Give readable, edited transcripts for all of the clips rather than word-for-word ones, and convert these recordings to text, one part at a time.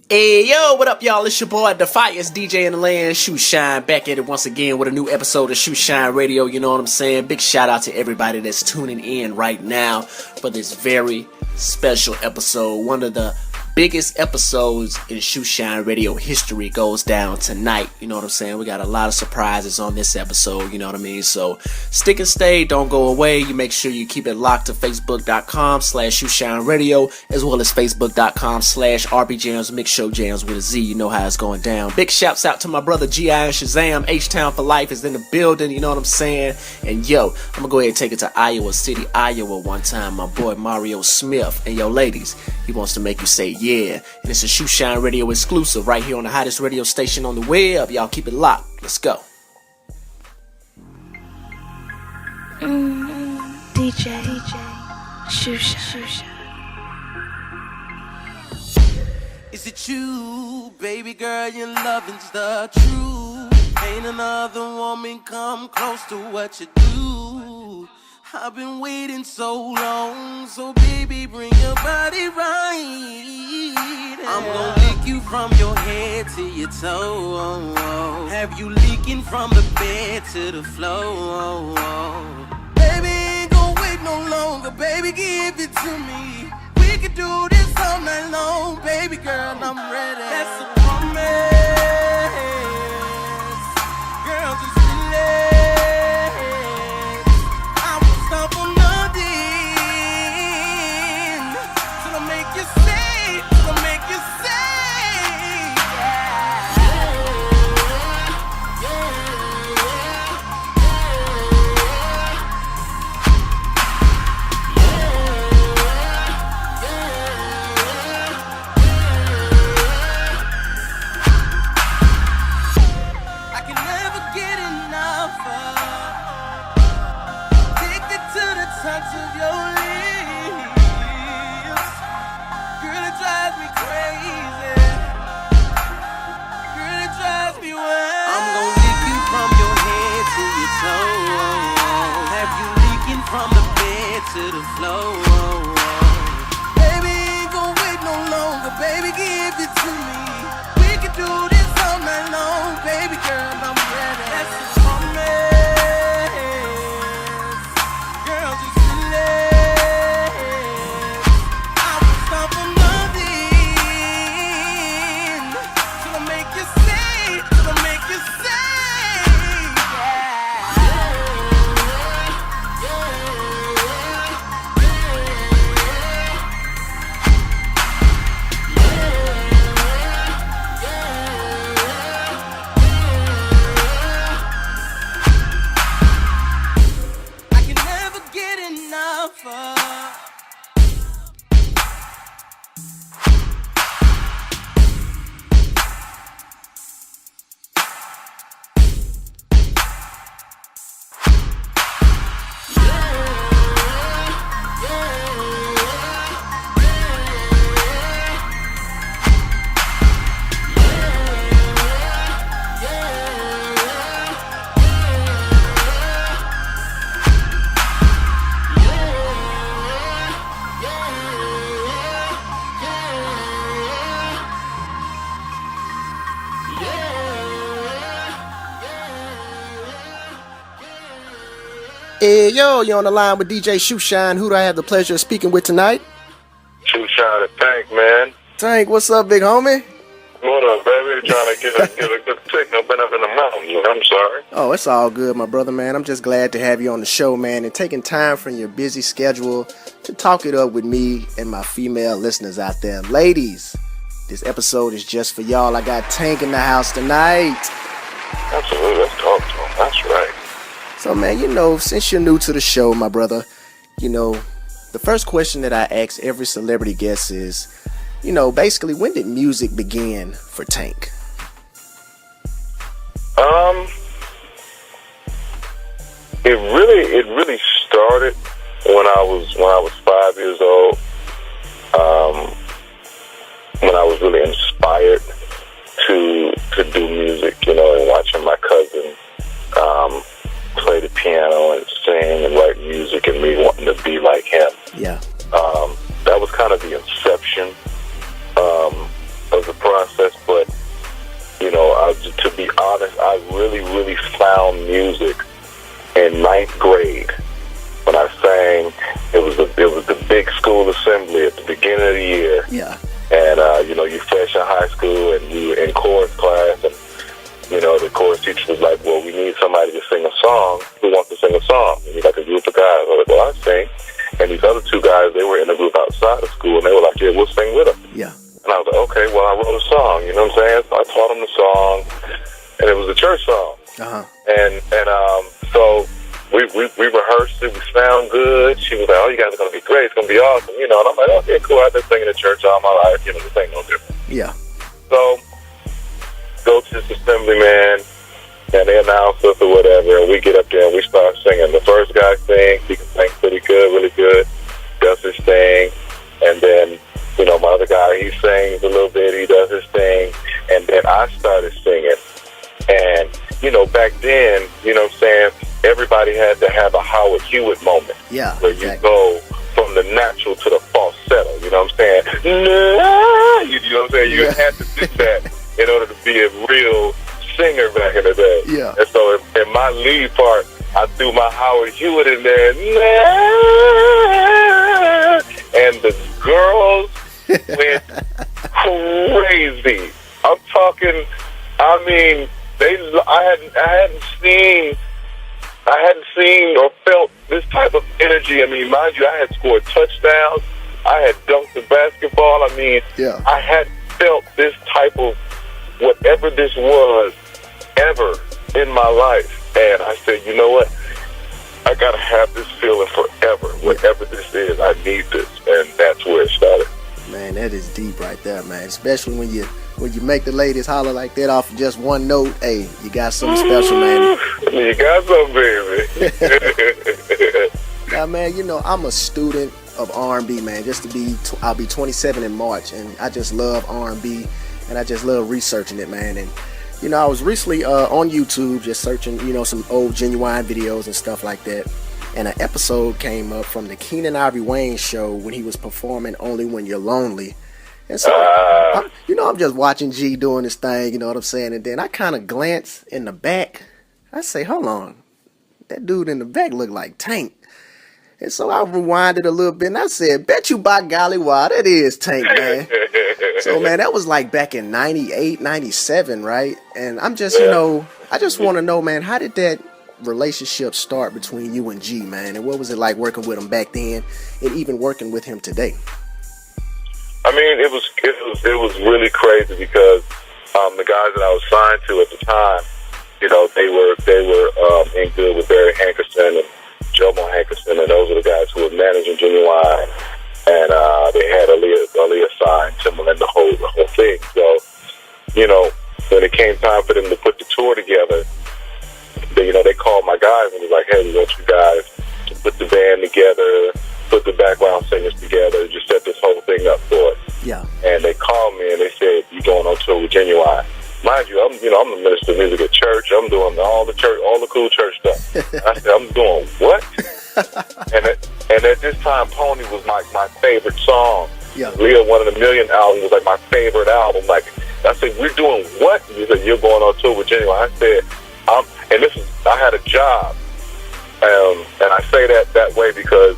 Hey yo, what up y'all? It's your boy, the Fire's DJ in the land, Shoeshine, back at it once again with a new episode of Shoeshine Radio, you know what I'm saying? Big shout out to everybody that's tuning in right now for this very special episode. One of the biggest episodes in Shoeshine Radio history goes down tonight, you know what I'm saying? We got a lot of surprises on this episode, you know what I mean? So stick and stay, don't go away. You make sure you keep it locked to facebook.com/Shoeshine Radio, as well as facebook.com/RBJams Mix Show Jams with a Z. You know how it's going down. Big shouts out to my brother G.I. and Shazam. H-Town for Life is in the building, you know what I'm saying? And yo, I'm gonna go ahead and take it to Iowa City, Iowa one time. My boy Mario Smith. And yo ladies, he wants to make you say yeah. And it's a Shoeshine Radio exclusive right here on the hottest radio station on the web. Y'all keep it locked. Let's go. DJShoeshine. Is it you, baby girl, your loving's the truth? Ain't another woman come close to what you do. I've been waiting so long, so baby, bring your body right. I'm gonna lick you from your head to your toe. Have you leaking from the bed to the floor? Baby, ain't gonna wait no longer, baby, give it to me. We can do this all night long, baby girl, I'm ready. That's a promise, girl, just relax. Stop for nothing till I make you say, till I make you say, I can never get enough of. Touch of your lips, girl, it drives me crazy. Girl, it drives me wild. I'm gonna lick you from your head to your toe. Have you leaking from the bed to the floor? Baby, ain't gonna wait no longer. Baby, give it to me. We can do this all night long, baby girl. I'm ready. That's a promise. Hey yo, you're on the line with DJ Shoeshine. Who do I have the pleasure of speaking with tonight? Shoeshine and Tank, man. Tank, what's up, big homie? What up, baby? Trying to get a good signal. Been up in the mountains. I'm sorry. Oh, it's all good, my brother, man. I'm just glad to have you on the show, man, and taking time from your busy schedule to talk it up with me and my female listeners out there. Ladies, this episode is just for y'all. I got Tank in the house tonight. Absolutely. Let's talk to him. That's right. So, man, you know, since you're new to the show, my brother, you know, the first question that I ask every celebrity guest is, you know, basically, when did music begin for Tank? It really started when I was 5 years old. When I was really inspired to do music, you know, and watching my cousin play the piano and sing and write music, and me wanting to be like him. Yeah. That was kind of the inception of the process. honest, I really, really found music in ninth grade when I sang. It was the big school assembly at the beginning of the year. Yeah. And, you fresh in high school and you were in chorus class, and, the chorus teacher was like, well, we need somebody to sing a song. Who wants to sing a song? And like a group of guys. I was like, well, I sing. And these other two guys, they were in a group outside of school, and they were like, yeah, we'll sing with them. Yeah. And I was like, okay, well, I wrote a song, you know what I'm saying? So I taught them the song, and it was a church song. Uh-huh. And so we rehearsed it. We sound good. She was like, oh, you guys are going to be great. It's going to be awesome, And I'm like, okay, cool. I've been singing in church all my life. This ain't no different. Yeah. So go to this assembly, man, and they announce us or whatever, and we get up there and we start singing. The first guy sings. He can sing pretty good, really good. Does his thing. And then, my other guy, he sings a little bit. He does his thing. And then I started singing. And, back then, everybody had to have a Howard Hewitt moment. Yeah, where exactly. you go from the natural to the falsetto, you know what I'm saying? You know what I'm saying? You had to do that in order to be a real singer back in the day. Yeah. And so in my lead part, I threw my Howard Hewitt in there. And the girls went crazy. I'm talking, I hadn't seen or felt this type of energy. Mind you, I had scored touchdowns. I had dunked the basketball. I hadn't felt this type of whatever this was ever in my life. And I said, you know what? I got to have this feeling forever. Whatever this is, I need this. And that's where it started. Man, that is deep right there, man. Especially when you make the ladies holler like that off of just one note. Hey, you got something special, man. You got something, baby. Now, man, I'm a student of R&B, man. I'll be 27 in March, and I just love R&B, and I just love researching it, man. And I was recently on YouTube just searching, some old Genuine videos and stuff like that. And an episode came up from the Keenan Ivory Wayans show when he was performing Only When You're Lonely. And so, I'm just watching G doing his thing, you know what I'm saying? And then I kind of glance in the back. I say, hold on. That dude in the back looked like Tank. And so I rewinded a little bit, and I said, bet you by golly, wow, that is Tank, man. So, man, that was like back in 98, 97, right? And I'm just, I just want to know, man, how did that relationship start between you and G, man? And what was it like working with him back then and even working with him today? It was really crazy because the guys that I was signed to at the time, they were in good with Barry Hankerson and Jomo Hankerson, and those are the guys who were managing Genuine, and they had Aaliyah signed, Timbaland, the whole thing. So, when it came time for them to put the tour together, they called my guys and was like, hey, we want you guys to put the band together, put the background singers together, just set this whole thing up for us. Yeah. And they called me and they said, you going on tour with Genuine. Mind you, I'm the minister of music at church. I'm doing all the cool church stuff. I said, I'm doing what? and at this time, Pony was my favorite song. Yeah. Leah, One in a Million album was like my favorite album. I said, we're doing what? He said, you're going on tour with Genuine. I said, I had a job. And I say that way because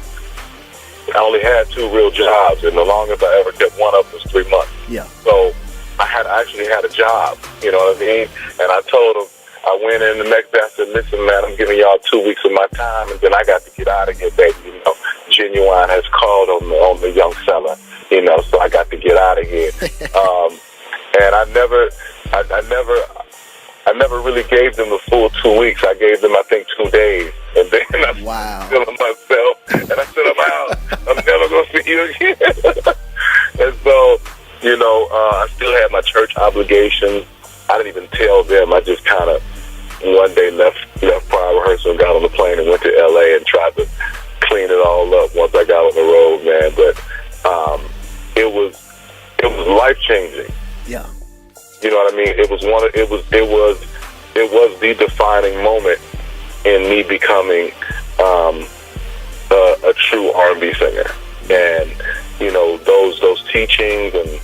I only had 2 real jobs, and the longest I ever kept one of them was 3 months. Yeah. So I actually had a job, you know what I mean? And I told them, I went in the next day, I said, listen, man, I'm giving y'all 2 weeks of my time, and then I got to get out of here, baby. Genuine has called on the young fella, so I got to get out of here. And I never really gave them the full 2 weeks. I gave them, I think, 2 days. And then I was feeling myself. And I said, I'm out. I'm never going to see you again. And so, I still had my church obligations. I didn't even tell them. I just kind of one day left prior rehearsal and got on the plane and went to L.A. and tried to clean it all up once I got on the road, man. But it was life-changing. Yeah. You know what I mean? It was the defining moment in me becoming a true R&B singer. And those teachings and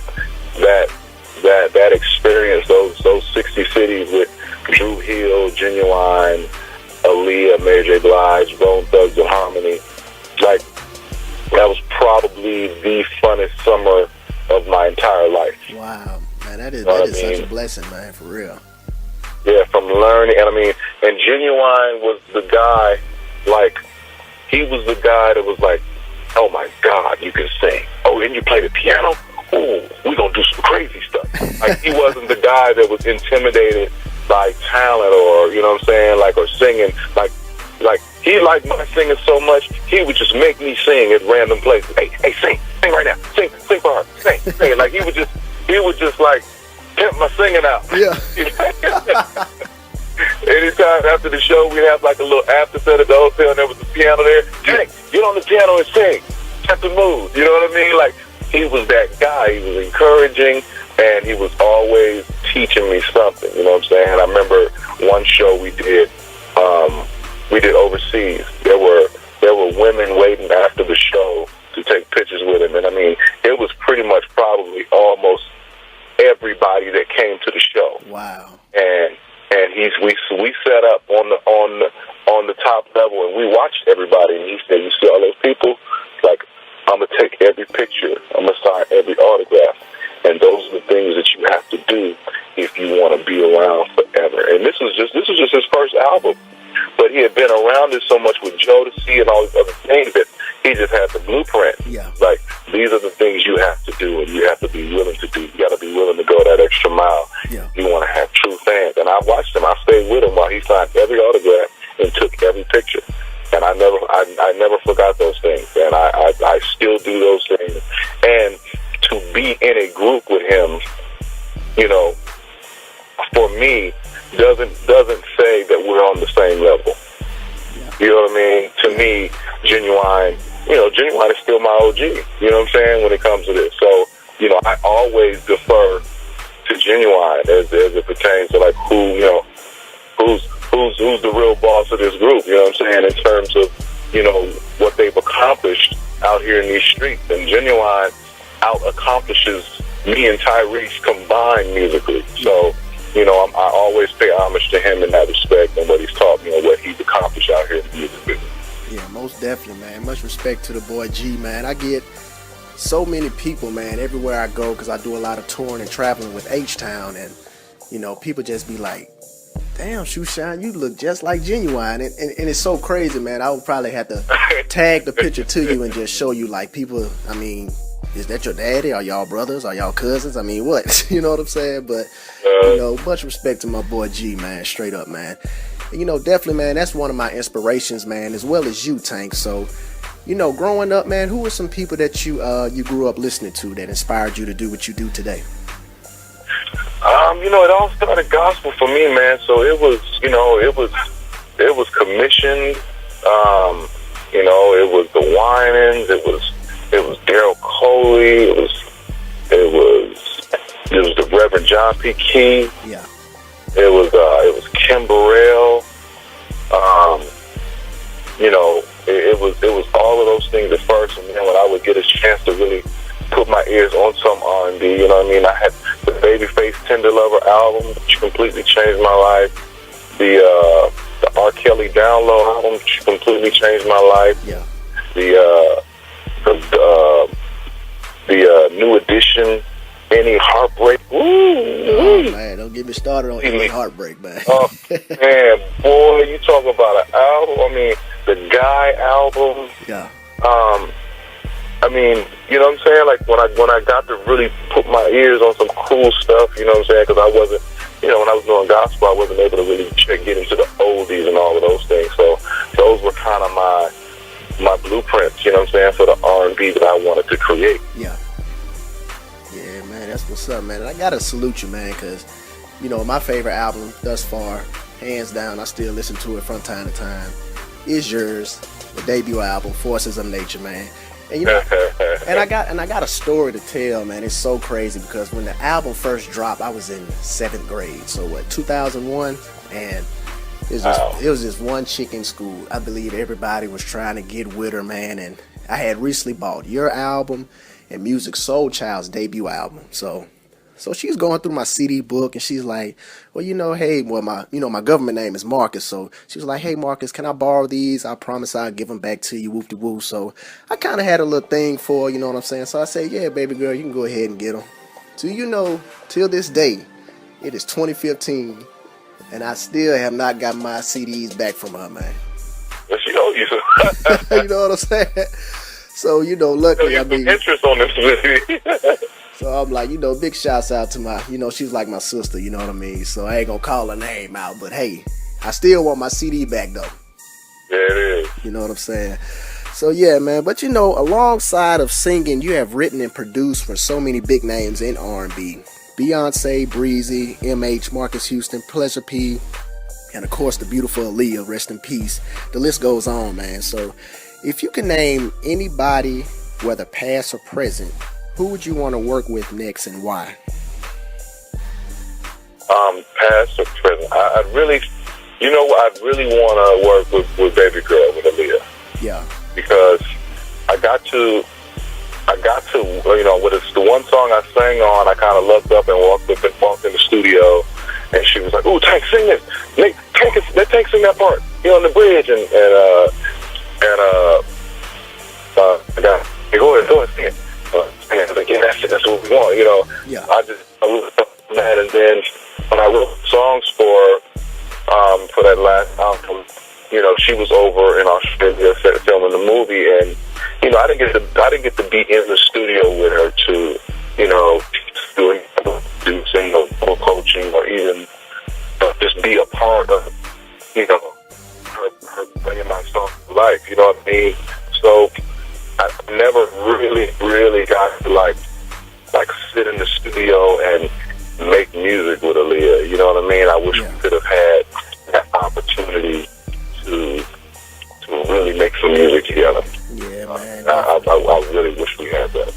that experience, those 60 cities with Drew Hill, Genuine, Aaliyah, Mary J. Blige, Bone Thugs and Harmony, like, that was probably the funnest summer of my entire life. Wow, man, that is such a blessing, man, for real. Yeah, from learning, and and Genuine was the guy, like, he was the guy that was like, oh my God, you can sing. Oh, and you play the piano? Ooh, we gonna do some crazy stuff. Like, he wasn't the guy that was intimidated by talent, or, you know what I'm saying, like, or singing, like he liked my singing so much, he would just make me sing at random places. Hey, sing right now, sing for her, sing. Like, he would just like pimp my singing out. Yeah. Anytime after the show, we'd have like a little after set at the hotel, and there was the piano there. Hey, get on the piano and sing, set the mood. You know what I mean? Like, he was that guy. He was encouraging, and he was always teaching me something. You know what I'm saying? I remember one show we did overseas. There were women waiting after the show to take pictures with him, and I mean, it was pretty much probably almost everybody that came to the show. Wow. And we set up on the top level, and we watched everybody, and he said, you see all those people? Like, I'm gonna take every picture, I'm gonna sign every autograph, and those are the things that you have to do if you want to be around forever. And this was just his first album, but he had been around it so much with Jodeci and all these other things that he just had the blueprint. Yeah. Like, these are the things you have to do, and you have to be willing to do. You got to be willing to go that extra mile. Yeah. You want to have true fans. And I watched him. I stayed with him while he signed every autograph and took every picture. And I never forgot those things. And I still do those things. And to be in a group with him, you know, for me, doesn't say that we're on the same level. Yeah. You know what I mean? To me, Genuine is still my OG. You know what I'm saying? When it comes to this. So, you know, I always defer to Genuine as it pertains to, like, who's the real boss of this group, you know what I'm saying, in terms of, you know, what they've accomplished out here in these streets. And Genuine out-accomplishes me and Tyrese combined musically. So, you know, I always pay homage to him in that respect and what he's taught me and what he's accomplished out here in the music business. Yeah, most definitely, man. Much respect to the boy G, man. I get so many people, man, everywhere I go, because I do a lot of touring and traveling with H-Town, and, you know, people just be like, damn, Shoeshine, you look just like Genuine. And it's so crazy, man. I would probably have to tag the picture to you and just show you, like, people, I mean, is that your daddy? Are y'all brothers? Are y'all cousins? I mean, what? You know what I'm saying? But, you know, much respect to my boy G, man, straight up, man. And, you know, definitely, man, that's one of my inspirations, man, as well as you, Tank. So, you know, growing up, man, who were some people that you grew up listening to that inspired you to do what you do today? You know, it all started gospel for me, man. So it was, you know, it was commissioned. You know, it was the Winans. It was Daryl Coley. It was the Reverend John P. Key. Yeah. It was Kim Burrell. You know, it was all of those things at first, and then when I would get a chance to really put my ears on some R&B, you know what I mean? I had the Babyface Tender Lover album, which completely changed my life. The R. Kelly Down Low album, which completely changed my life. Yeah. The New Edition, Any Heartbreak. Ooh, oh, man, don't get me started on Any Heartbreak, man. Oh, man, boy, you talking about an album? I mean, the Guy album. Yeah. I mean, you know what I'm saying? Like, when I got to really put my ears on some cool stuff, you know what I'm saying? Because I wasn't, you know, when I was doing gospel, I wasn't able to really get into the oldies and all of those things. So those were kind of my blueprints, you know what I'm saying, for the R&B that I wanted to create. Yeah. Yeah, man, that's what's up, man. And I got to salute you, man, because, you know, my favorite album thus far, hands down, I still listen to it from time to time, is yours, the debut album, Forces of Nature, man. And you know, and I got a story to tell, man. It's so crazy because when the album first dropped, I was in 7th grade. So what, 2001, and it was just one chick in school. I believe everybody was trying to get with her, man. And I had recently bought your album and Musiq Soulchild's debut album. So So she's going through my CD book, and she's like, well, hey, my government name is Marcus. So she was like, hey, Marcus, can I borrow these? I promise I'll give them back to you, whoop-de-woo. So I kind of had a little thing for, you know what I'm saying? So I said, yeah, baby girl, you can go ahead and get them. So, till this day, it is 2015, and I still have not got my CDs back from her, man. Well, she owe you. You know what I'm saying? So, luckily, I mean, interest on this movie. so I'm like, big shouts out to my, she's like my sister, you know what I mean? So I ain't gonna call her name out, but hey, I still want my CD back though. Yeah, it is. You know what I'm saying? So yeah, man, but alongside of singing, you have written and produced for so many big names in R&B. Beyonce, Breezy, MH, Marcus Houston, Pleasure P, and of course the beautiful Aaliyah, rest in peace. The list goes on, man. So if you can name anybody, whether past or present, who would you want to work with next and why? Past or present? I really want to work with Baby Girl, with Aaliyah. Yeah. Because I got to, when it's the one song I sang on, I kind of looked up and walked in the studio, and she was like, "Ooh, Tank, sing this. Let Tank sing that part, on the bridge." And I got, hey, go ahead, sing it. And I was like, yeah, that's what we want, Yeah. I looked up on that, and then when I wrote songs for that last album, she was over in Australia filming the movie, and I didn't get to be in the studio with her to do single coaching or even just be a part of her bringing my song to life. You know what I mean? So I never really got to like sit in the studio and make music with Aaliyah. You know what I mean? I wish we could have had that opportunity to really make some music together. Yeah, man. I really wish we had that.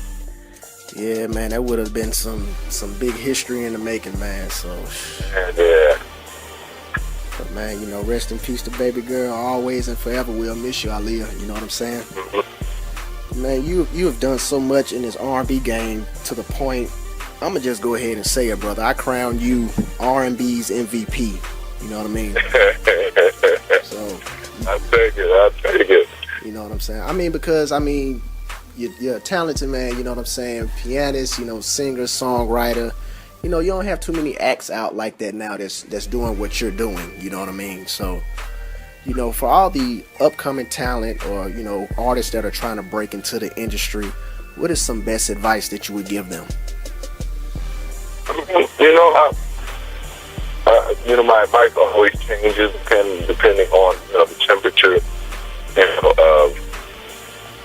Yeah, man, that would have been some big history in the making, man. So, yeah. But man, rest in peace to Baby Girl. Always and forever we'll miss you, Aaliyah. You know what I'm saying? Mm-hmm. Man, you have done so much in this R&B game to the point. I'm gonna just go ahead and say it, brother. I crown you R&B's MVP. You know what I mean? So I'll take it. You know what I'm saying? I mean, because you're a talented man. You know what I'm saying? Pianist, singer, songwriter. You don't have too many acts out like that now that's doing what you're doing. You know what I mean? So, for all the upcoming talent or, artists that are trying to break into the industry, what is some best advice that you would give them? My advice always changes depending on the temperature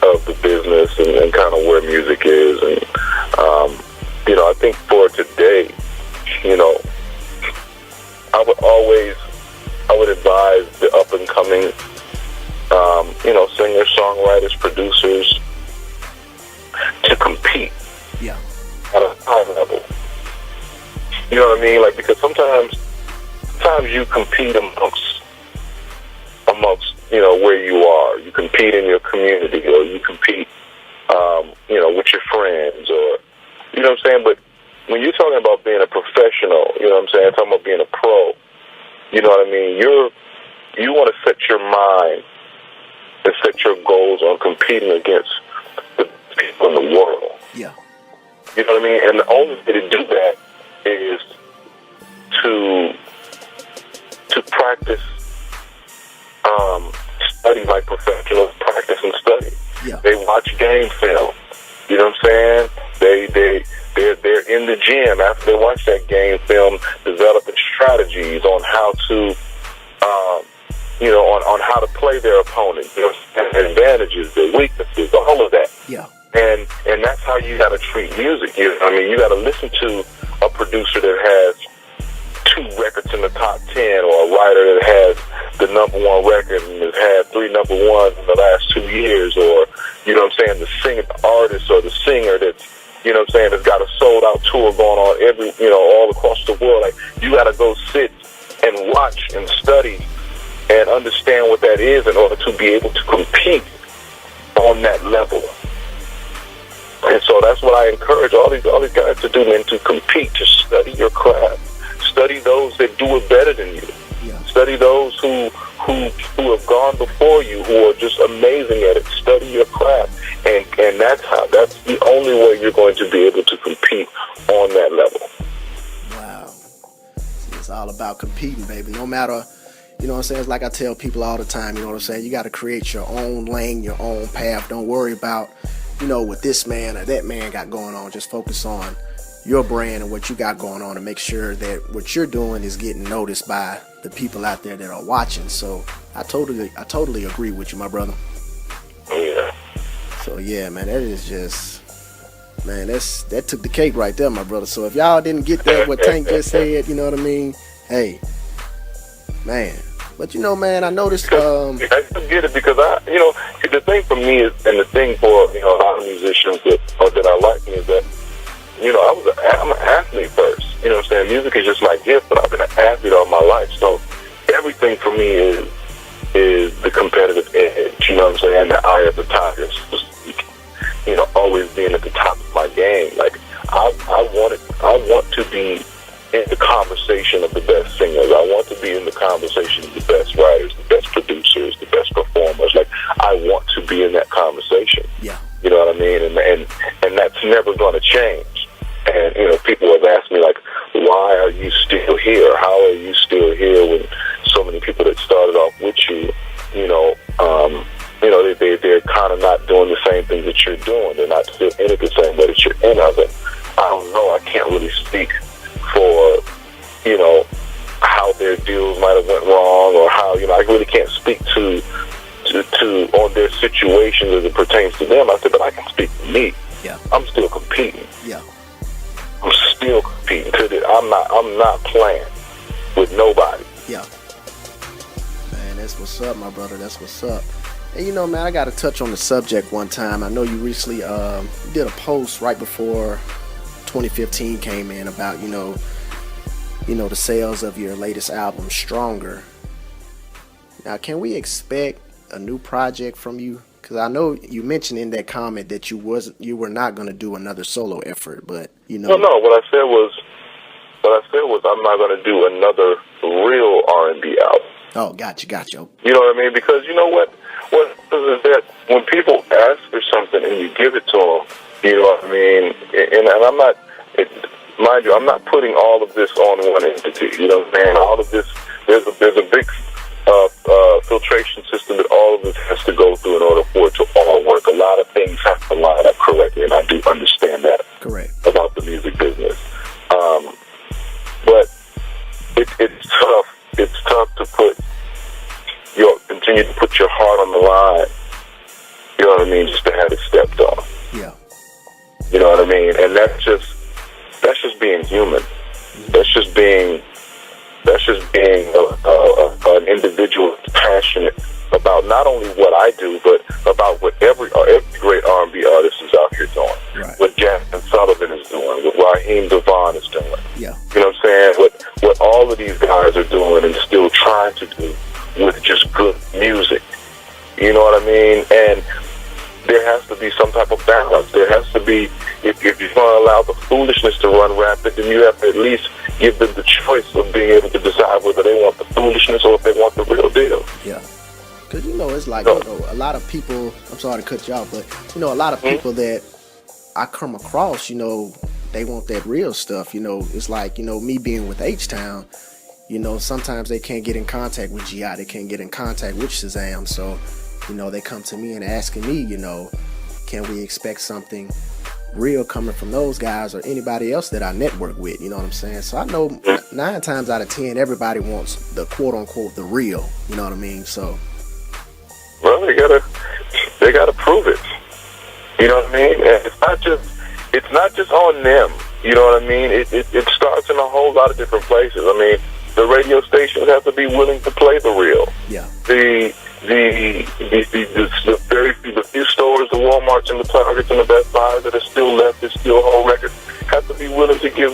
of the business and kind of where music is. And I think for today, I would advise the up and coming singers, songwriters, producers to compete at a high level. You know what I mean? Because sometimes you compete amongst where you are. You compete in your community, or you compete with your friends, or you know what I'm saying. But when you're talking about being a professional, you know what I'm saying, talking about being a pro, you know what I mean. You want to set your mind and set your goals on competing against the people in the world. Yeah. You know what I mean? And the only way to do that is to practice, study like professionals practice and study. Yeah. They watch game film. You know what I'm saying? They're in the gym after they watch that game film, developing strategies on how to, on how to play their opponent. Their advantages, their weaknesses, all of that. Yeah. And that's how you got to treat music. You got to listen to a producer that has 2 records in the top 10, or a writer that has the number 1 record and has had 3 number 1s in the last 2 years, or, you know what I'm saying, the artist or the singer that's, you know what I'm saying, that's got a sold out tour going on all across the world. Like, you got to go sit and watch and study and understand what that is in order to be able to compete on that level. And so that's what I encourage all these guys to do, man, to compete, to study your craft. Study those that do it better than you. Yeah. Study those who have gone before you, who are just amazing at it. Study your craft. And that's the only way you're going to be able to compete on that level. Wow. See, it's all about competing, baby. No matter, you know what I'm saying? It's like I tell people all the time, you know what I'm saying? You got to create your own lane, your own path. Don't worry about, you know, what this man or that man got going on. Just focus on your brand and what you got going on, and make sure that what you're doing is getting noticed by the people out there that are watching. So I totally agree with you, my brother. Yeah. So yeah, man, that is just, man, that took the cake right there, my brother. So if y'all didn't get that, what Tank just said, you know what I mean? Hey, man. But you know, man, I noticed. I still get it because the thing for me is, and the thing for a lot of musicians that I like is that I'm an athlete first. You know what I'm saying? Music is just my gift, but I've been an athlete all my life. So everything for me is the competitive edge. You know what I'm saying? The eye of the tiger, so to speak. Always being at the top of my game. Like I want to be in the conversation of the best singers. I want to be in the conversation of the best writers, the best producers, the best performers. Like I want to be in that conversation. Yeah. You know what I mean? And that's never going to change. And people have asked me, like, why are you still here? How are you still here when so many people that started off with you, they're kind of not doing the same thing that you're doing. They're not still in it the same way that you're in it. I don't know. I can't really speak for, how their deals might have went wrong, or how, I really can't speak to on their situation as it pertains to them. I said, but I can speak to me. Yeah. I'm still competing. Yeah. I'm still competing. I'm not playing with nobody. Yeah. Man, that's what's up, my brother. That's what's up. And man, I got to touch on the subject one time. I know you recently did a post right before 2015 came in about, the sales of your latest album, Stronger. Now, can we expect a new project from you? Because I know you mentioned in that comment that you were not going to do another solo effort, but Well, no. What I said was I'm not going to do another real R&B album. Oh, gotcha. You know what I mean? Because you know what is that when people ask for something and you give it to them, you know what I mean? And I'm not, mind you, I'm not putting all of this on one entity. You know what I'm saying? All of this, there's a big filtration system that all of this has to go through in order for it to all work. A lot of things have to line up correctly, and I do understand that. Correct. About the music business. But it's tough. It's tough to continue to put your heart on the line. You know what I mean? Just to have it stepped on. Yeah. You know what I mean? And that's just being human. That's just being an individual that's passionate about not only what I do, but about what every great R&B artist is out here doing. Right. What Jasmine Sullivan is doing, what Raheem Devon is doing. Yeah. You know what I'm saying? What all of these guys are doing and still trying to do with just good music. You know what I mean? And there has to be some type of balance. There has to be, if you're going to allow the foolishness to run rampant, then you have to at least give them the choice of being able to decide whether they want the foolishness or if they want the real deal. Yeah. Because, it's like, a lot of people, I'm sorry to cut you off, but, a lot of people that I come across, they want that real stuff. It's like, me being with H-Town, sometimes they can't get in contact with G.I., they can't get in contact with Shazam, so, they come to me and asking me, can we expect something real coming from those guys or anybody else that I network with, you know what I'm saying? So I know 9 times out of 10, everybody wants the quote-unquote the real, you know what I mean? So, well, they gotta prove it. You know what I mean? And it's not just on them. You know what I mean? It starts in a whole lot of different places. I mean, the radio stations have to be willing to play the real. Yeah. The few stores, the Walmarts and the Targets and the Best Buys that are still left, that still hold records, have to be willing to give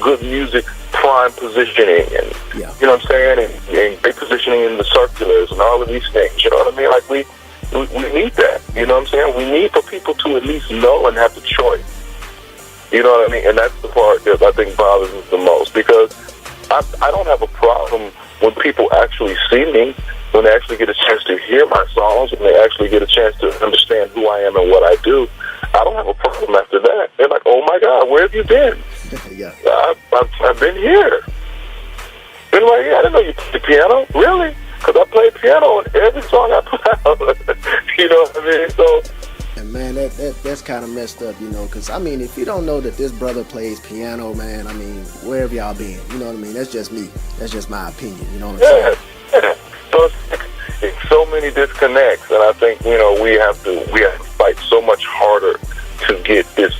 good music prime positioning, and you know what I'm saying, and great positioning in the circulars and all of these things. You know what I mean? Like we need that. You know what I'm saying? We need for people to at least know and have the choice. You know what I mean? And that's the part that I think bothers me the most, because I don't have a problem when people actually see me, when they actually get a chance to hear my songs, when they actually get a chance to understand who I am and what I do. I don't have a problem after that. They're like, oh my God, where have you been? Yeah. I've been here. Been right here. I didn't know you played the piano. Really? Because I play piano on every song I put out. You know what I mean? So, and man, that's kind of messed up, you know, because, I mean, if you don't know that this brother plays piano, man, I mean, where have y'all been? You know what I mean? That's just me. That's just my opinion, you know what I'm saying? Yeah. So it's so many disconnects, and I think, you know, we have to fight so much harder to get this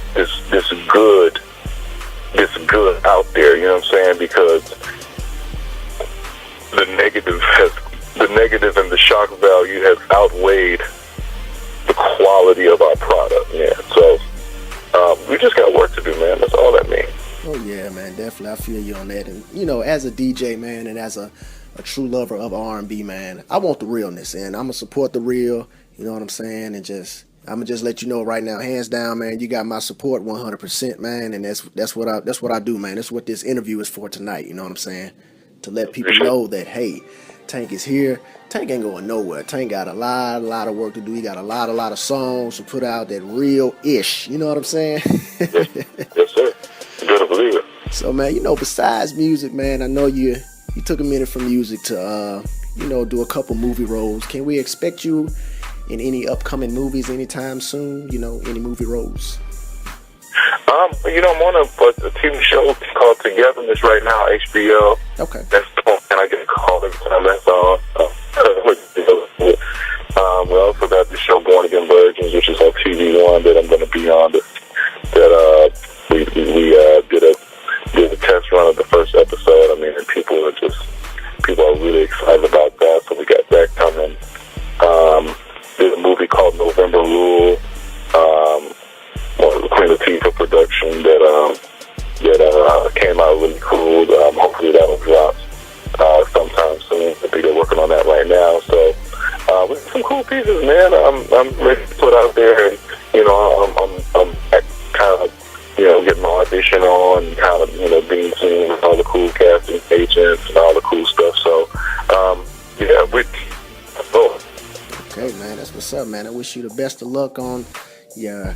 good out there, you know what I'm saying? Because the negative and the shock value has outweighed the quality of our product. Yeah, so we just got work to do, man. That's all that means. Oh yeah, man, definitely. I feel you on that. And you know, as a DJ, man, and as a true lover of R&B, man, I want the realness, and I'm gonna support the real. You know what I'm saying? And I'm gonna just let you know right now, hands down, man, you got my support 100%, man. And that's what I do, man. That's what this interview is for tonight. You know what I'm saying? To let people know that, hey, Tank is here. Tank ain't going nowhere. Tank got a lot of work to do. He got a lot of songs to put out that real-ish. You know what I'm saying? Yes, sir. You better believe it. So, man, you know, besides music, man, I know you took a minute from music to, you know, do a couple movie roles. Can we expect you in any upcoming movies anytime soon? You know, any movie roles? You know, I'm on a TV show called Togetherness right now, HBO. Okay. That's the one, and I get called every time that's on. We also got the show Born Again Virgins, which is on TV One that I'm going to be on. We did a test run of the first episode. I mean, and people are really excited about that. So we got that coming. Did a movie called November Rule. Queen Latifah production that came out really cool. Hopefully that'll drop sometime soon. I think they're working on that right now. So we got some cool pieces, man. I'm ready to put out there, and you know, I'm kind of, you know, getting my audition on, and kind of, you know, being seen with all the cool casting agents and all the cool stuff. So yeah, Okay, man, that's what's up, man. I wish you the best of luck on your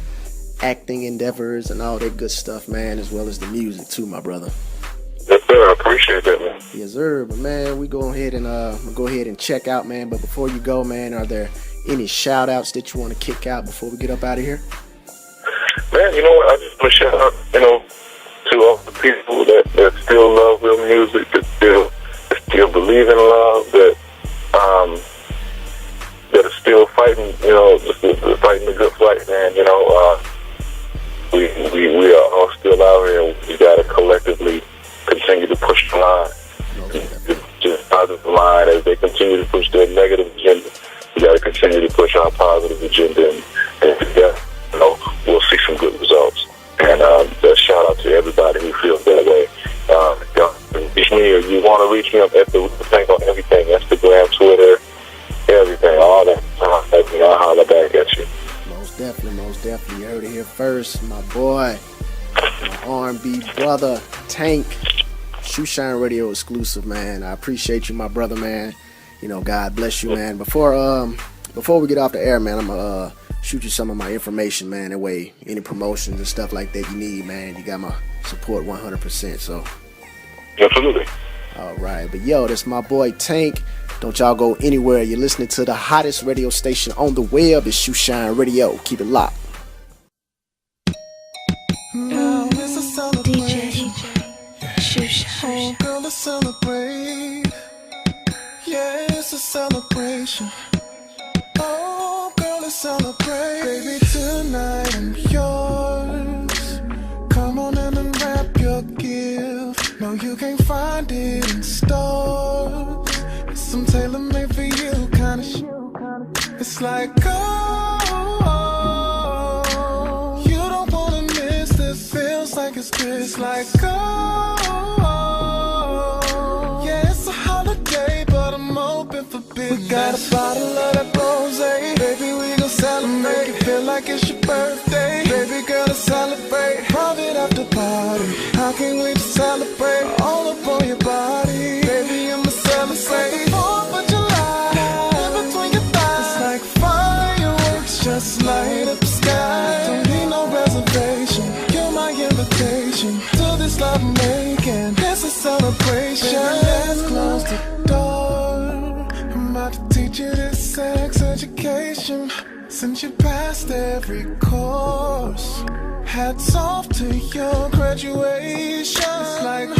acting endeavors and all that good stuff, man, as well as the music too, my brother. Yes, sir. I appreciate that, man. Yes, sir. But man, we go ahead and check out, man. But before you go, man, are there any shout outs that you want to kick out before we get up out of here? Man, you know what? I just want to shout out, you know, to all the people that still love real music, that still believe in love, that are still fighting, you know, fighting the good fight, man. You know, we are all still out here, and we got to collectively continue to push the line. Just positive the line as they continue to push their negative agenda. We got to continue to push our positive agenda, and together, you know, we'll see some good results. And shout out to everybody who feels that way. Reach me, or you want to reach me up at the thing on everything, Instagram, Twitter, everything, all that. I'll holler back at you. Most definitely. You heard it here first, my boy, my R&B brother, Tank. Shoeshine Radio exclusive, man. I appreciate you, my brother, man. You know, God bless you, man. Before we get off the air, man, I'm gonna shoot you some of my information, man. That way, any promotions and stuff like that you need, man, you got my support 100%. So, absolutely. All right, but yo, that's my boy Tank. Don't y'all go anywhere. You're listening to the hottest radio station on the web. It's Shoeshine Radio. Keep it locked. Now it's a celebration. Shoeshine. Oh, girl, let's celebrate. Yeah, it's a celebration. Oh, girl, let's celebrate. Baby, tonight I'm yours. Come on in and wrap your gift. No, you can't find it in stores. It's some tailor-made for you kind of shit. It's like, oh, you don't wanna miss this. Feels like it's good. It's like, oh, yeah, it's a holiday, but I'm open for business. We got a bottle of that rosé, baby. birthday. Baby girl, to celebrate. Private after party. How can we just celebrate? All up on your body. Baby, I'ma celebrate. 4th of July. In between your thighs. It's like fireworks, just light up the sky. Don't need no reservation. You're my invitation to this love making. It's a celebration. Baby, let's close the door. I'm about to teach you this sex education. Since you passed every course, hats off to your graduation. It's like,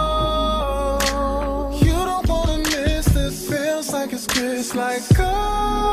oh, you don't wanna miss this. Feels like it's good. It's like, oh,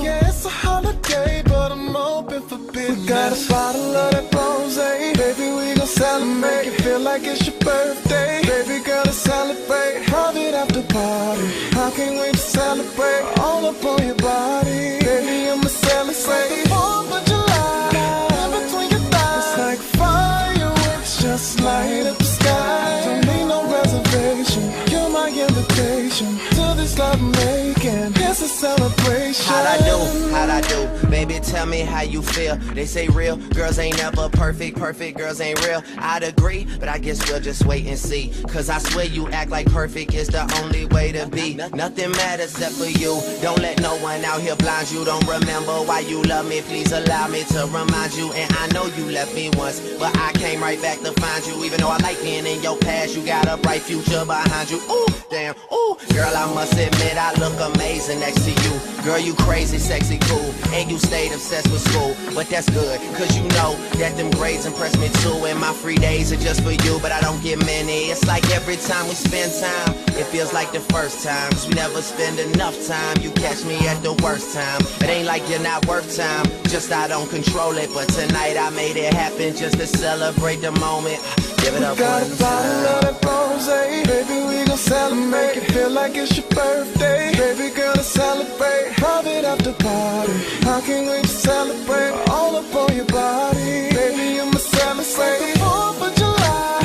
yeah, it's a holiday, but I'm open for business. We got a bottle of that rosé. Baby, we gon' celebrate. Make it feel like it's your birthday. Baby girl, to celebrate. Private after party. How can we just celebrate? All up on your body. Baby, I'ma celebrate. 4th of July. In between your thighs. It's like fireworks, just light up the sky. Don't need no reservation. You're my invitation to this love making. It's a celebration. How'd I do? Baby, tell me how you feel. They say real girls ain't never perfect, perfect girls ain't real. I'd agree, but I guess we'll just wait and see. Cause I swear you act like perfect is the only way to be. Nothing matters except for you. Don't let no one out here blind you. Don't remember why you love me. Please allow me to remind you. And I know you left me once, but I came right back to find you. Even though I like being in your past, you got a bright future behind you. Ooh, damn, ooh. Girl, I must admit I look amazing next to you. Girl, you crazy, sexy, cool. And you stayed obsessed with school. But that's good, cause you know that them grades impress me too. And my free days are just for you, but I don't get many. It's like every time we spend time, it feels like the first time. Cause we never spend enough time. You catch me at the worst time. It ain't like you're not worth time, just I don't control it. But tonight I made it happen just to celebrate the moment. Give it up got one a bottle time. of that rosé. Baby, we gon' celebrate. Make it feel like it's your birthday. Baby girl, to celebrate. Private after party. How can we just celebrate? All up on your body. Baby, I'ma celebrate. 4th of July.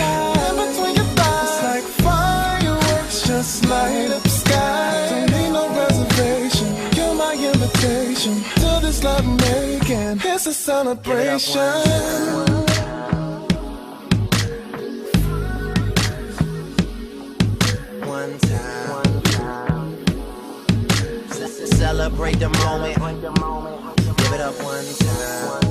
In between your thighs. It's like fireworks, just light up the sky. Don't need no reservation. You're my invitation to this love making. It's a celebration. One time. Celebrate the moment. Give it up one time.